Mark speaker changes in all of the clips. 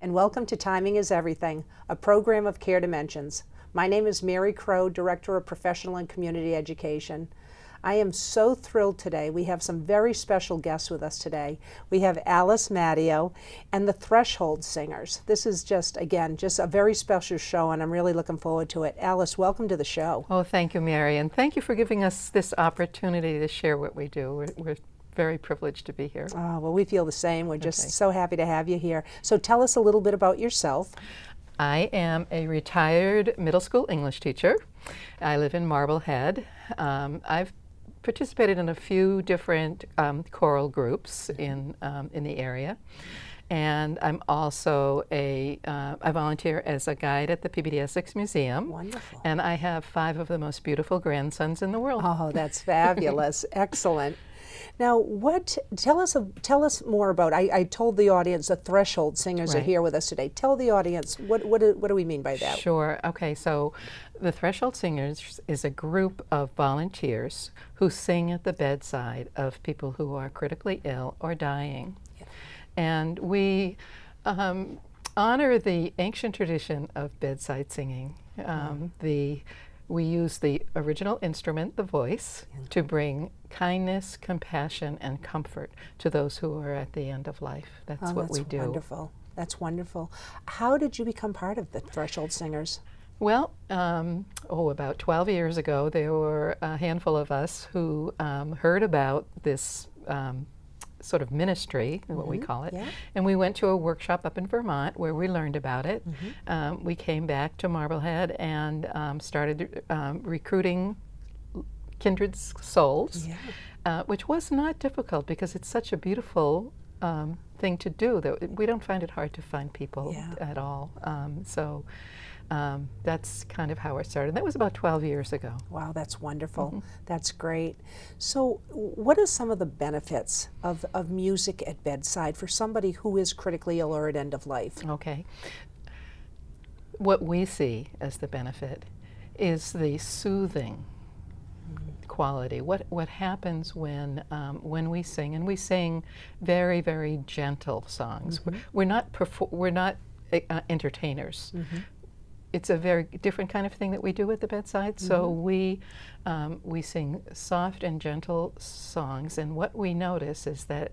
Speaker 1: and welcome to Timing is Everything, a program of Care Dimensions. My name is Mary Crowe, Director of Professional and Community Education. I am so thrilled today. We have some very special guests with us today. We have Alice Madio and the Threshold Singers. This is just a very special show, and I'm really looking forward to it. Alice, welcome to the show.
Speaker 2: Oh, thank you, Mary, and thank you for giving us this opportunity to share what we do. We're very privileged to be here.
Speaker 1: Oh, well, we feel the same. We're just so happy to have you here. So tell us a little bit about yourself.
Speaker 2: I am a retired middle school English teacher. I live in Marblehead. I've participated in a few different choral groups in the area, and I'm also I volunteer as a guide at the PBD Museum.
Speaker 1: Wonderful.
Speaker 2: And I have 5 of the most beautiful grandsons in the world.
Speaker 1: Oh, that's fabulous. Excellent. Now, tell us more about, I told the audience the Threshold Singers are here with us today. Tell the audience, what do we mean by that?
Speaker 2: Sure. Okay, so the Threshold Singers is a group of volunteers who sing at the bedside of people who are critically ill or dying. Yeah. And we honor the ancient tradition of bedside singing. We use the original instrument, the voice, to bring kindness, compassion, and comfort to those who are at the end of life. That's what we do.
Speaker 1: Wonderful. That's wonderful. How did you become part of the Threshold Singers?
Speaker 2: Well, about 12 years ago, there were a handful of us who heard about this sort of ministry, what we call it, and we went to a workshop up in Vermont where we learned about it. We came back to Marblehead and started recruiting kindred souls, which was not difficult because it's such a beautiful thing to do that we don't find it hard to find people at all. That's kind of how it started. That was about 12 years ago.
Speaker 1: Wow, that's wonderful. That's great. So what are some of the benefits of music at bedside for somebody who is critically ill or at end of life?
Speaker 2: Okay. What we see as the benefit is the soothing quality. What happens when we sing, and we sing very, very gentle songs. We're not entertainers. It's a very different kind of thing that we do at the bedside. So we sing soft and gentle songs, and what we notice is that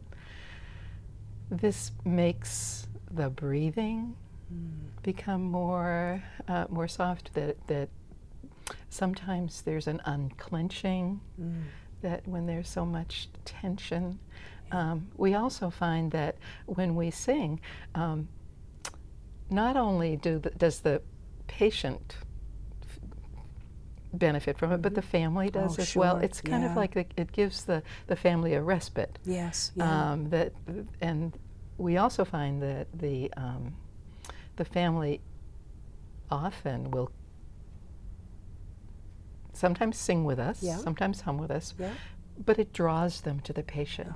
Speaker 2: this makes the breathing become more soft. That sometimes there's an unclenching. That when there's so much tension, we also find that when we sing, not only does the patient benefit from it, but the family does as well. It's kind of like it gives the family a respite.
Speaker 1: Yes.
Speaker 2: And we also find that the family often will sometimes sing with us, sometimes hum with us, but it draws them to the patient.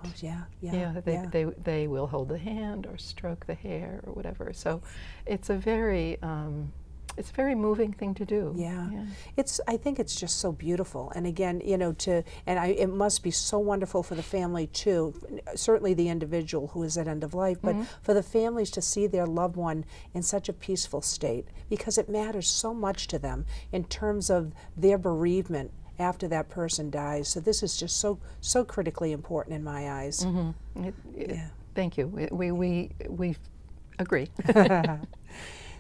Speaker 2: They will hold the hand or stroke the hair or whatever. So it's a very moving thing to do.
Speaker 1: I think it's just so beautiful. And again, it must be so wonderful for the family too, certainly the individual who is at end of life, but for the families to see their loved one in such a peaceful state, because it matters so much to them in terms of their bereavement after that person dies. So this is just so critically important in my eyes.
Speaker 2: Thank you. We agree.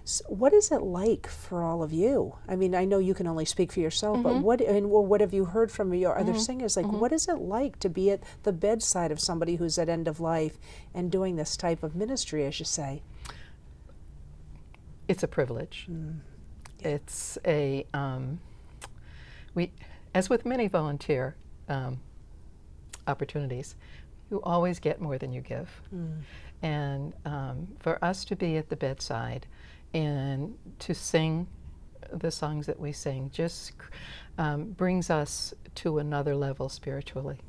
Speaker 1: So what is it like for all of you? I mean, I know you can only speak for yourself, but what have you heard from your other singers? Like, what is it like to be at the bedside of somebody who's at end of life and doing this type of ministry, as you say?
Speaker 2: It's a privilege. It's as with many volunteer opportunities, you always get more than you give. And for us to be at the bedside and to sing the songs that we sing just brings us to another level spiritually.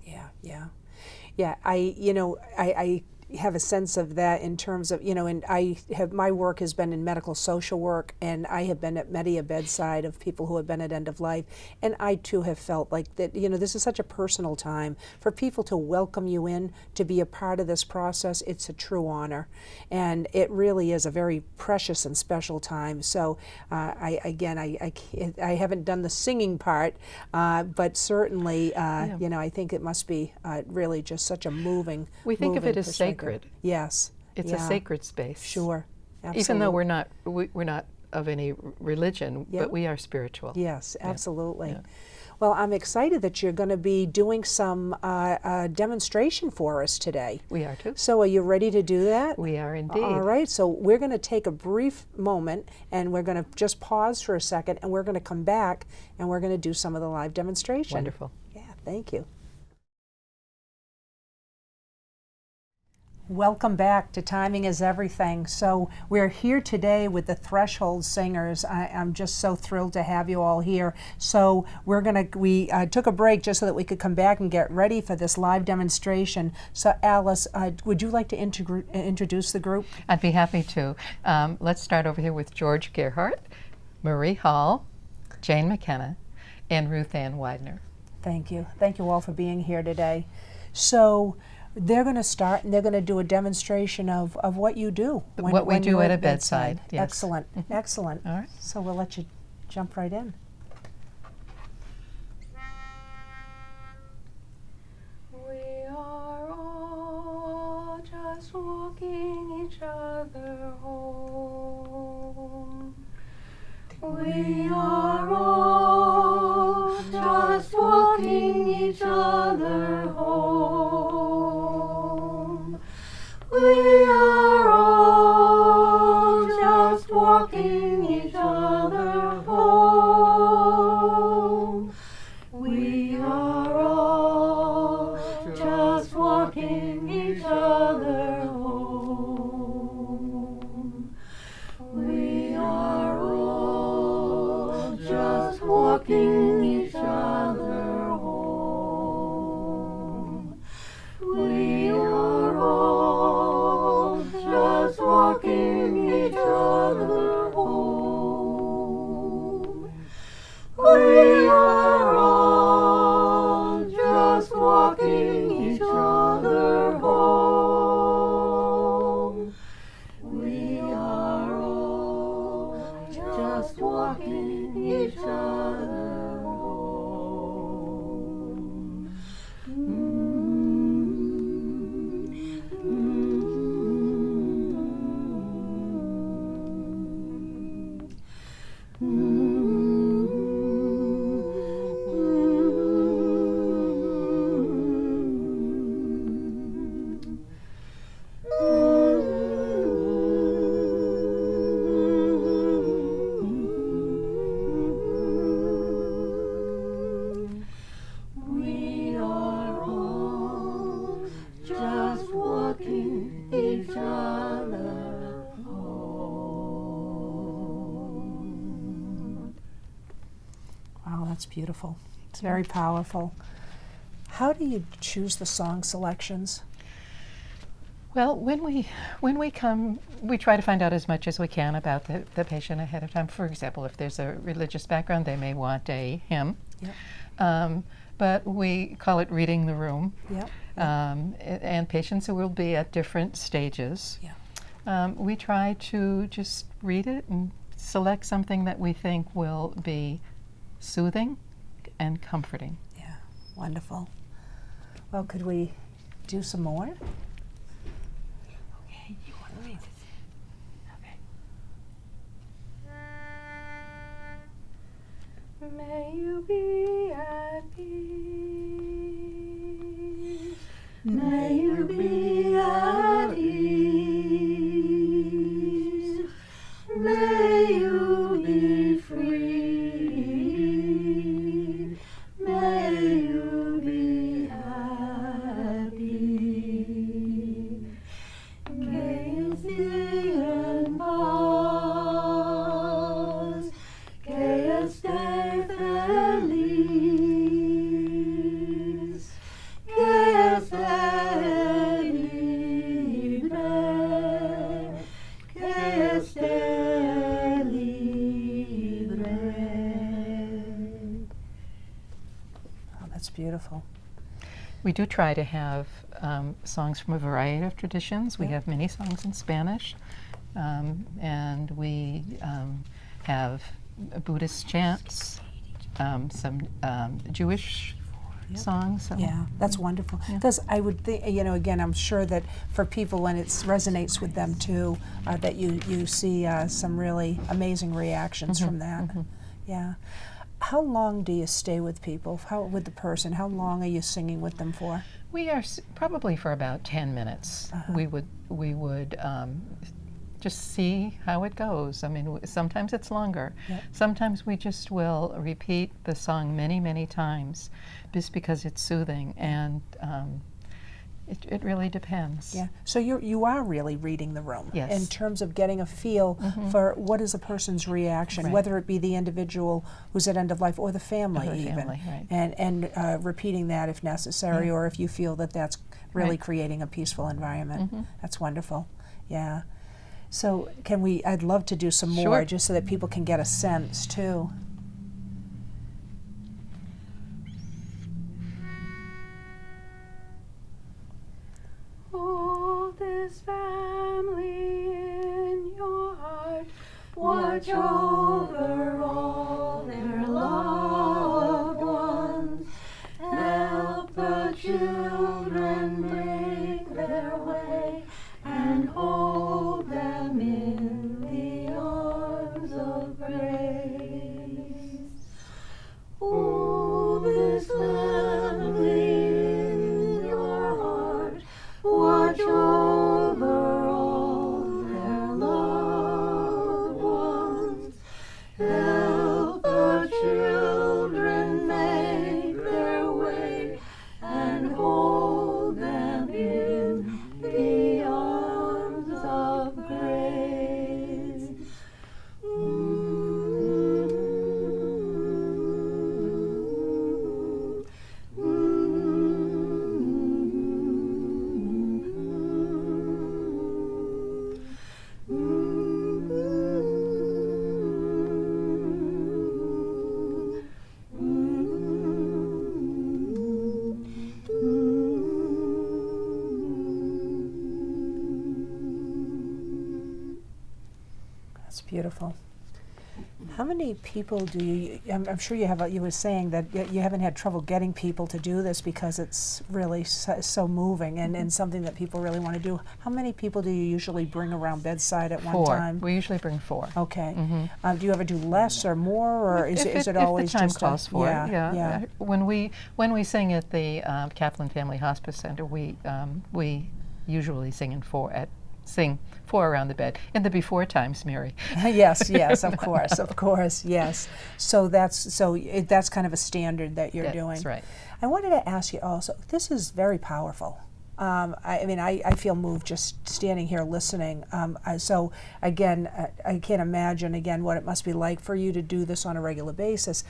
Speaker 1: I have a sense of that in terms of, and my work has been in medical social work, and I have been at many a bedside of people who have been at end of life, and I too have felt like that, this is such a personal time. For people to welcome you in, to be a part of this process, it's a true honor, and it really is a very precious and special time. So I haven't done the singing part, but certainly, I think it must be really just such a moving.
Speaker 2: We think of it as sacred.
Speaker 1: Yes,
Speaker 2: it's a sacred space.
Speaker 1: Sure, absolutely.
Speaker 2: Even though we're not of any religion, but we are spiritual.
Speaker 1: Yes, absolutely.
Speaker 2: Yeah.
Speaker 1: Well, I'm excited that you're going to be doing some demonstration for us today.
Speaker 2: We are too.
Speaker 1: So are you ready to do that?
Speaker 2: We are indeed.
Speaker 1: All right, so we're going to take a brief moment, and we're going to just pause for a second, and we're going to come back, and we're going to do some of the live demonstration.
Speaker 2: Wonderful.
Speaker 1: Yeah, thank you. Welcome back to Timing is Everything. So we're here today with the Threshold Singers. I'm just so thrilled to have you all here. So we took a break just so that we could come back and get ready for this live demonstration. So Alice, would you like to introduce the group?
Speaker 2: I'd be happy to. Let's start over here with George Gerhardt, Marie Hall, Jane McKenna, and Ruth Ann Widener.
Speaker 1: Thank you. Thank you all for being here today. So they're going to start, and they're going to do a demonstration of what you do.
Speaker 2: What we do at a bedside. Yes.
Speaker 1: Excellent, excellent.
Speaker 2: All right.
Speaker 1: So we'll let you jump right in.
Speaker 3: We are all just walking each other home. We are all just walking each other home. We are all just walking each other home. We are all just walking each other home. We are all just walking each other home. We are all just walking each other home. We are all just walking each other home. We are all just walking each other home. We are all just walking each other home.
Speaker 1: Wow, that's beautiful. It's very powerful. How do you choose the song selections?
Speaker 2: Well, when we come, we try to find out as much as we can about the patient ahead of time. For example, if there's a religious background, they may want a hymn.
Speaker 1: Yep.
Speaker 2: But we call it reading the room.
Speaker 1: Yep.
Speaker 2: And patients who will be at different stages.
Speaker 1: Yeah.
Speaker 2: We try to just read it and select something that we think will be soothing and comforting.
Speaker 1: Yeah, wonderful. Well, could we do some more?
Speaker 3: Okay, you want to read this? Okay. May you be at peace. May you be at ease. May you be free. May you be happy. Que en paz, que esté feliz, que esté
Speaker 1: That's beautiful.
Speaker 2: We do try to have songs from a variety of traditions. We
Speaker 1: Yeah.
Speaker 2: have many songs in Spanish, and we have Buddhist chants, some Jewish songs. So
Speaker 1: Yeah, that's wonderful.
Speaker 2: Yeah.
Speaker 1: Because I would think, again, I'm sure that for people, when it resonates with them too, that you see some really amazing reactions from that. Yeah. How long do you stay with people? With the person? How long are you singing with them for?
Speaker 2: We are probably for about 10 minutes. We would just see how it goes. I mean, sometimes it's longer.
Speaker 1: Yep.
Speaker 2: Sometimes we just will repeat the song many, many times, just because it's soothing, and it really depends.
Speaker 1: Yeah. So you are really reading the room
Speaker 2: Yes.
Speaker 1: in terms of getting a feel for what is a person's reaction,
Speaker 2: Right.
Speaker 1: whether it be the individual who's at end of life or the family
Speaker 2: Or the
Speaker 1: even,
Speaker 2: family, right.
Speaker 1: and repeating that if necessary,
Speaker 2: Yeah.
Speaker 1: or if you feel that that's really
Speaker 2: Right.
Speaker 1: creating a peaceful environment. That's wonderful. Yeah. So I'd love to do some more,
Speaker 2: Sure.
Speaker 1: just so that people can get a sense too.
Speaker 3: Hold this family in your heart. Watch over all their loved ones. Help the children make their way and hold them in the arms of grace. Hold this family in your heart. Watch over all their loved ones. Help the children make their way and hold them in the arms of grace.
Speaker 1: That's beautiful. How many people do you? I'm sure you have. You were saying that you haven't had trouble getting people to do this because it's really so moving and something that people really want to do. How many people do you usually bring around bedside at one
Speaker 2: 4.
Speaker 1: time?
Speaker 2: We usually bring 4.
Speaker 1: Okay. Do you ever do less or more, or is it always
Speaker 2: if the time
Speaker 1: just
Speaker 2: calls for
Speaker 1: yeah,
Speaker 2: it? Yeah.
Speaker 1: yeah.
Speaker 2: When we sing at the Kaplan Family Hospice Center, we usually sing 4 around the bed in the before times, Mary.
Speaker 1: Yes, of course, yes. So that's kind of a standard that you're doing.
Speaker 2: That's right.
Speaker 1: I wanted to ask you also. This is very powerful. I feel moved just standing here listening. So again, I can't imagine again what it must be like for you to do this on a regular basis.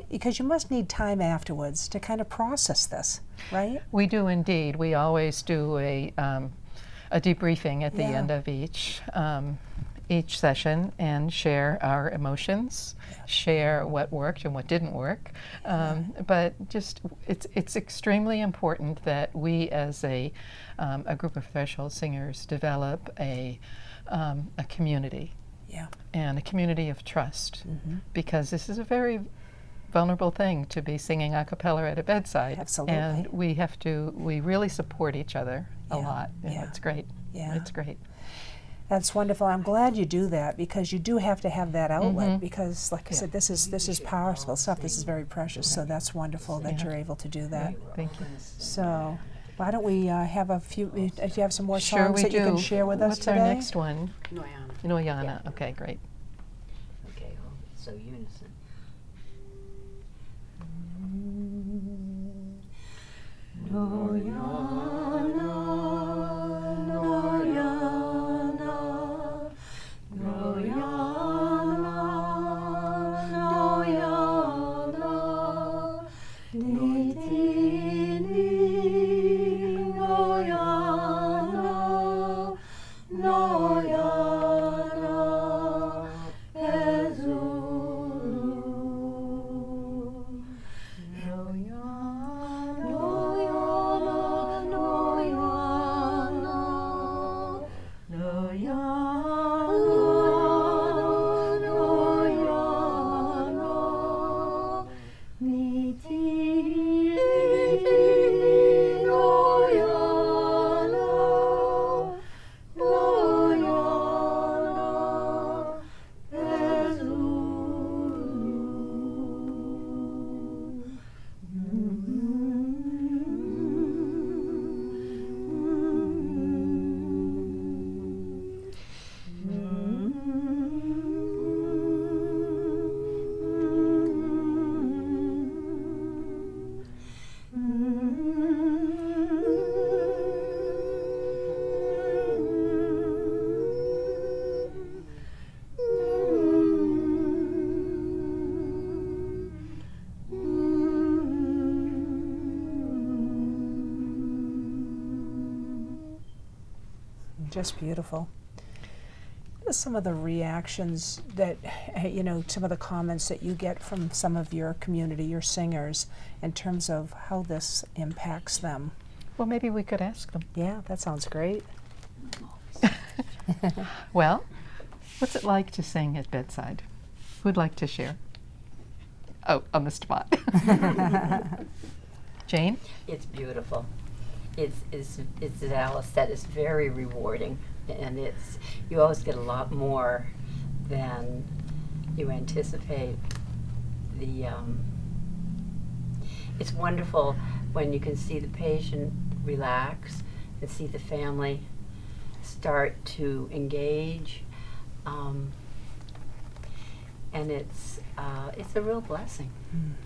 Speaker 1: Because you must need time afterwards to kind of process this, right?
Speaker 2: We do indeed. We always do a debriefing at the end of each session and share our emotions, share what worked and what didn't work. But just it's extremely important that we, as a group of threshold singers, develop a community.
Speaker 1: Yeah.
Speaker 2: And a community of trust, because this is a very vulnerable thing to be singing a cappella at a bedside.
Speaker 1: Absolutely.
Speaker 2: And we really support each other a lot. And it's great.
Speaker 1: Yeah.
Speaker 2: It's great.
Speaker 1: That's wonderful. I'm glad you do that, because you do have to have that outlet, because like I said, this is powerful stuff. This is very precious. So that's wonderful that you're able to do that.
Speaker 2: Thank you.
Speaker 1: So why don't we have a few, do you have some more
Speaker 2: Sure,
Speaker 1: songs
Speaker 2: we
Speaker 1: that
Speaker 2: do.
Speaker 1: you can share with us
Speaker 2: What's
Speaker 1: today?
Speaker 2: our next one?
Speaker 4: Noyana.
Speaker 2: Noyana. Okay, great.
Speaker 4: Okay, so unison.
Speaker 3: Noyana, Noyana, Noyana, Noyana, Nitini, Noyana, Noyana, Ezulu, Noyana.
Speaker 1: Just beautiful. What are some of the reactions that, you know, some of the comments that you get from some of your community, your singers, in terms of how this impacts them?
Speaker 2: Well, maybe we could ask them.
Speaker 1: Yeah, that sounds great.
Speaker 2: Well, what's it like to sing at bedside? Who'd like to share? Oh, on the spot. Jane?
Speaker 4: It's beautiful. It's as Alice said, it's very rewarding, and you always get a lot more than you anticipate. It's wonderful when you can see the patient relax and see the family start to engage, and it's a real blessing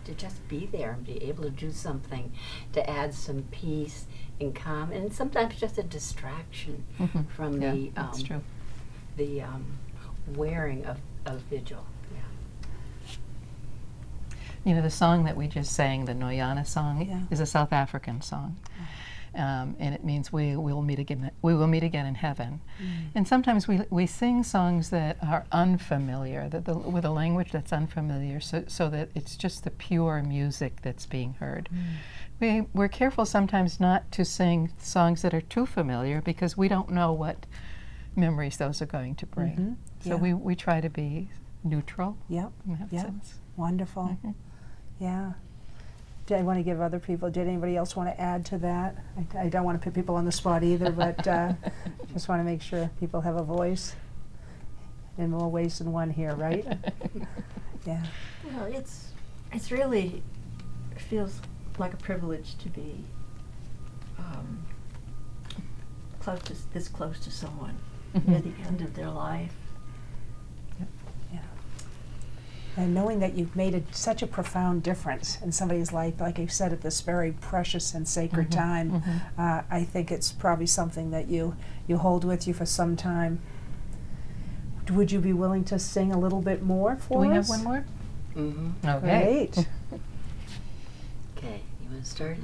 Speaker 4: to just be there and be able to do something to add some peace and calm, and sometimes just a distraction from
Speaker 2: that's true.
Speaker 4: the wearing of vigil.
Speaker 2: You know, the song that we just sang, the Noyana song,
Speaker 1: Yeah.
Speaker 2: is a South African song. And it means we will meet again in heaven. And sometimes we sing songs that are unfamiliar, with a language that's unfamiliar, so that it's just the pure music that's being heard. We're careful sometimes not to sing songs that are too familiar, because we don't know what memories those are going to bring. So we try to be neutral
Speaker 1: Yep.
Speaker 2: in that
Speaker 1: Yep.
Speaker 2: sense.
Speaker 1: Wonderful. Yeah. Did I want to give other people, did anybody else want to add to that? I don't want to put people on the spot either, but just want to make sure people have a voice in more ways than one here, right? Yeah.
Speaker 3: Well, it's really feels like a privilege to be this close to someone near the end of their life.
Speaker 1: And knowing that you've made such a profound difference in somebody's life, like you said, at this very precious and sacred time, I think it's probably something that you hold with you for some time. Would you be willing to sing a little bit more for us?
Speaker 2: Do we have one more?
Speaker 4: Mm-hmm.
Speaker 2: Okay.
Speaker 1: Great.
Speaker 4: Okay, you want to start?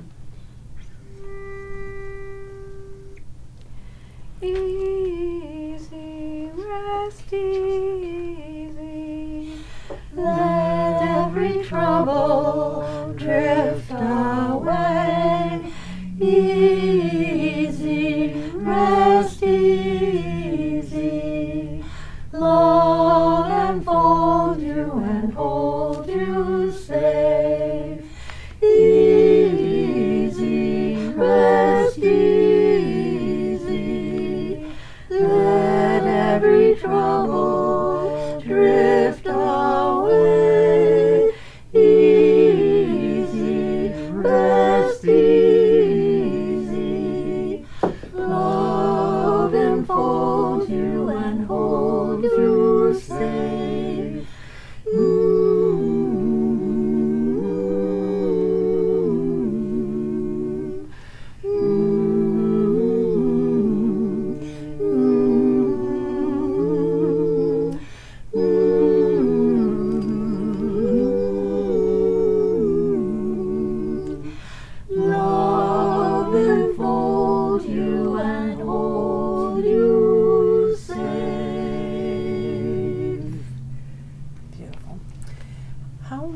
Speaker 3: Easy, rest easy, let every trouble drift away. Easy, rest easy, love enfold you and hold you safe. Easy, rest easy, let every trouble drift away. Easy, rest easy, love enfold you and hold you safe. Love enfold you and hold you safe.
Speaker 1: Beautiful. How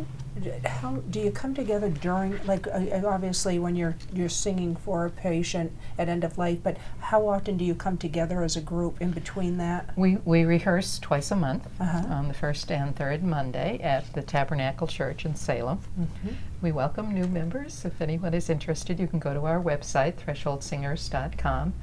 Speaker 1: do you come together during, like, obviously when you're singing for a patient at end of life, but how often do you come together as a group in between that?
Speaker 2: We rehearse twice a month on the first and third Monday at the Tabernacle Church in Salem. We welcome new members. If anyone is interested, you can go to our website, thresholdsingers.com.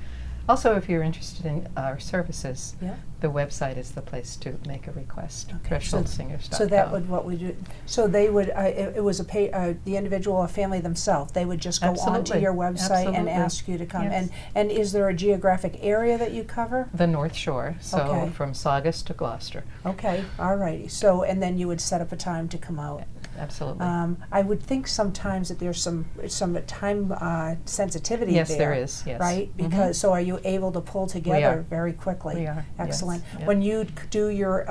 Speaker 2: Also, if you're interested in our services, the website is the place to make a request, thresholdsingers.com.
Speaker 1: So that would what we do. So they would, it was the individual or family themselves. They would just go onto your website and ask you to come.
Speaker 2: Yes.
Speaker 1: And is there a geographic area that you cover?
Speaker 2: The North Shore, so from Saugus to Gloucester.
Speaker 1: Okay, all righty. So, and then you would set up a time to come out.
Speaker 2: Absolutely.
Speaker 1: I would think sometimes that there's some time sensitivity
Speaker 2: yes,
Speaker 1: there.
Speaker 2: There is, yes.
Speaker 1: Right? Because, so are you able to pull together very quickly?
Speaker 2: We are.
Speaker 1: Excellent.
Speaker 2: Yes.
Speaker 1: When you do your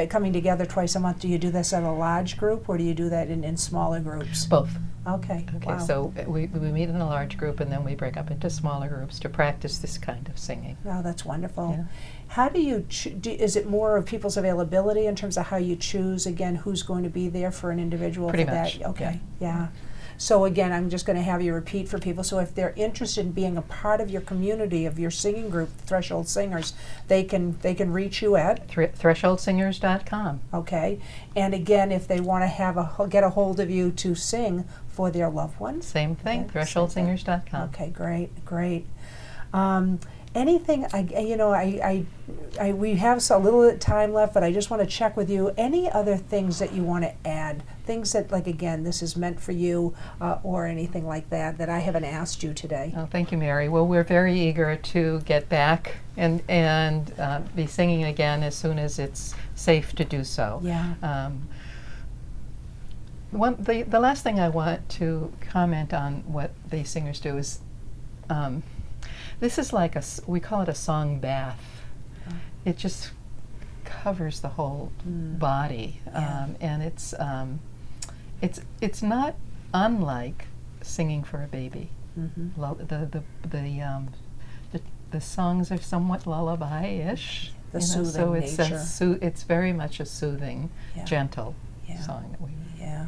Speaker 1: coming together twice a month, do you do this at a large group or do you do that in smaller groups?
Speaker 2: Both.
Speaker 1: Okay.
Speaker 2: Okay,
Speaker 1: Wow.
Speaker 2: so we meet in a large group and then we break up into smaller groups to practice this kind of singing.
Speaker 1: Oh, that's wonderful.
Speaker 2: Yeah.
Speaker 1: How do you, is it more of people's availability in terms of how you choose, again, who's going to be there for an individual?
Speaker 2: Pretty
Speaker 1: for
Speaker 2: much,
Speaker 1: that? Okay, yeah. So again, I'm just going to have you repeat for people. So if they're interested in being a part of your community, of your singing group, Threshold Singers, they can reach you at,
Speaker 2: thresholdsingers.com.
Speaker 1: okay? And again, if they want to get a hold of you to sing for their loved ones?
Speaker 2: Same thing,
Speaker 1: Okay, same thing.
Speaker 2: thresholdsingers.com.
Speaker 1: Okay, great. Anything, we have a little time left, but I just want to check with you. Any other things that you want to add? Things that, like, again, this is meant for you, or anything like that I haven't asked you today?
Speaker 2: Oh, thank you, Mary. Well, we're very eager to get back and be singing again as soon as it's safe to do so.
Speaker 1: Yeah.
Speaker 2: The last thing I want to comment on what these singers do is, this is like we call it a song bath. It just covers the whole body,
Speaker 1: Yeah.
Speaker 2: and it's not unlike singing for a baby.
Speaker 1: Mm-hmm.
Speaker 2: The songs are somewhat lullaby-ish.
Speaker 1: The
Speaker 2: so
Speaker 1: soothing
Speaker 2: it's
Speaker 1: nature.
Speaker 2: it's very much a soothing,
Speaker 1: Yeah.
Speaker 2: gentle
Speaker 1: Yeah.
Speaker 2: song that we.
Speaker 1: Yeah.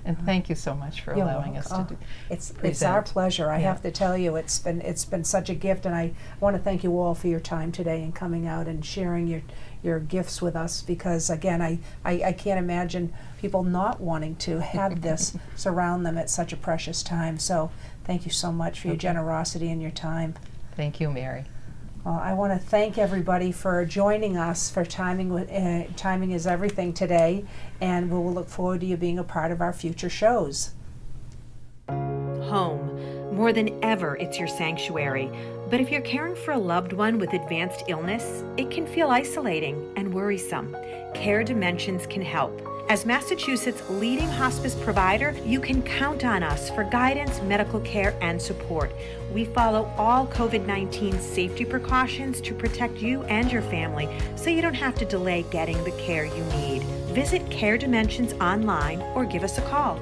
Speaker 2: And thank you so much for
Speaker 1: You're
Speaker 2: allowing us to
Speaker 1: welcome.
Speaker 2: do.
Speaker 1: It's our
Speaker 2: present.
Speaker 1: pleasure. I
Speaker 2: Yeah.
Speaker 1: have to tell you, it's been such a gift, and I want to thank you all for your time today and coming out and sharing your gifts with us, because again, I can't imagine people not wanting to have this surround them at such a precious time. So thank you so much for your generosity and your time.
Speaker 2: Thank you, Mary.
Speaker 1: Well, I want to thank everybody for joining us for timing. Timing is everything today, and we will look forward to you being a part of our future shows.
Speaker 5: Home. More than ever, it's your sanctuary. But if you're caring for a loved one with advanced illness, it can feel isolating and worrisome. Care Dimensions can help. As Massachusetts' leading hospice provider, you can count on us for guidance, medical care, and support. We follow all COVID-19 safety precautions to protect you and your family, so you don't have to delay getting the care you need. Visit Care Dimensions online or give us a call.